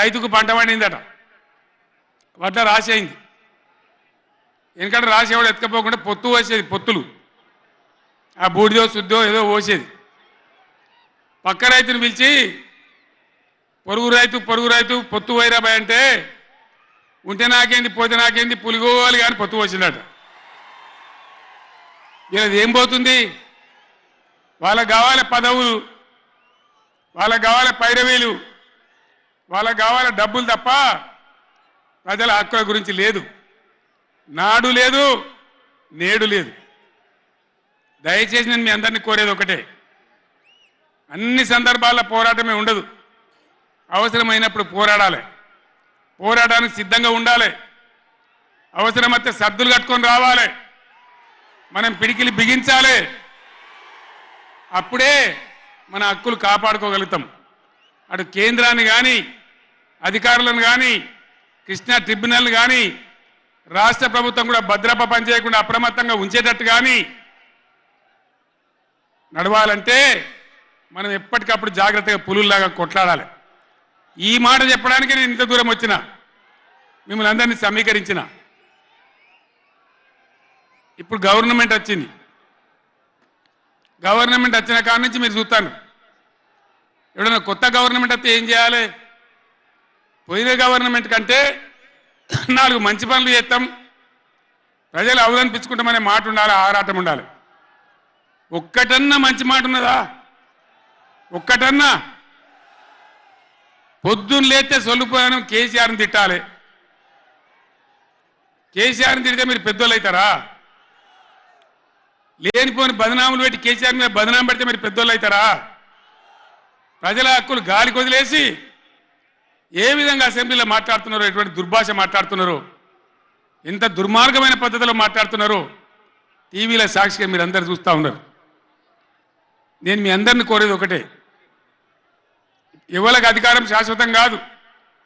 రైతుకు పంట పండిందట, వడ్ల రాసేయింది. ఎందుకంటే రాసేవాడు ఎత్తుకపోకుండా పొత్తు పోసేది, పొత్తులు ఆ బూడిదో శుద్ధో ఏదో పోసేది. పక్క రైతుని పిలిచి పొరుగు రైతు పొత్తు వైరాబాయ్ అంటే ఉంటే నాకేంది పోతే నాకేంది పులిగోవాలి కానీ పొత్తు పోసిందట. ఇలా ఏం పోతుంది? వాళ్ళకు కావాలి పదవులు, వాళ్ళకు కావాలి పైరవీలు, వాళ్ళకు కావాలి డబ్బులు తప్ప ప్రజల హక్కుల గురించి లేదు. నాడు లేదు, నేడు లేదు. దయచేసి నేను మీ అందరినీ కోరేది ఒకటే, అన్ని సందర్భాల్లో పోరాటమే ఉండదు. అవసరమైనప్పుడు పోరాడాలి, పోరాటానికి సిద్ధంగా ఉండాలి. అవసరమైతే సద్దులు కట్టుకొని రావాలి, మనం పిడికిలి బిగించాలి. అప్పుడే మన హక్కులు కాపాడుకోగలుగుతాం. అటు కేంద్రాన్ని కానీ అధికారులను కానీ కృష్ణా ట్రిబ్యునల్ కానీ రాష్ట్ర ప్రభుత్వం కూడా భద్రప పనిచేయకుండా అప్రమత్తంగా ఉంచేటట్టు కానీ నడవాలంటే మనం ఎప్పటికప్పుడు జాగ్రత్తగా పులుల్లాగా కొట్లాడాలి. ఈ మాట చెప్పడానికి నేను ఇంత దూరం వచ్చిన, మిమ్మల్ని అందరినీ సమీకరించిన. ఇప్పుడు గవర్నమెంట్ వచ్చింది, గవర్నమెంట్ వచ్చిన కాడి నుంచి మీరు చూస్తాను, ఎవడన్నా కొత్త గవర్నమెంట్ వస్తే ఏం చేయాలి? పోయిన గవర్నమెంట్ కంటే 4 మంచి పనులు చేస్తాం, ప్రజలు అవలనిపించుకుంటామనే మాట ఉండాలి, ఆరాటం ఉండాలి. ఒక్కటన్నా మంచి మాట ఉన్నదా? ఒక్కటన్నా? పొద్దున్న లేస్తే సొల్లుపోయాను కేసీఆర్ని తిట్టాలి. కేసీఆర్ని తిడితే మీరు పెద్దోళ్ళు అవుతారా? లేనిపోని బదనాములు పెట్టి కేసీఆర్ మీద బదనాం పెడితే మీరు పెద్దోళ్ళు అవుతారా? ప్రజల హక్కులు గాలికి వదిలేసి ఏ విధంగా అసెంబ్లీలో మాట్లాడుతున్నారో, ఎటువంటి దుర్భాష మాట్లాడుతున్నారో, ఎంత దుర్మార్గమైన పద్ధతిలో మాట్లాడుతున్నారో టీవీలో సాక్షిగా మీరు అందరు చూస్తూ ఉన్నారు. నేను మీ అందరిని కోరేది ఒకటే, ఎవరికి అధికారం శాశ్వతం కాదు.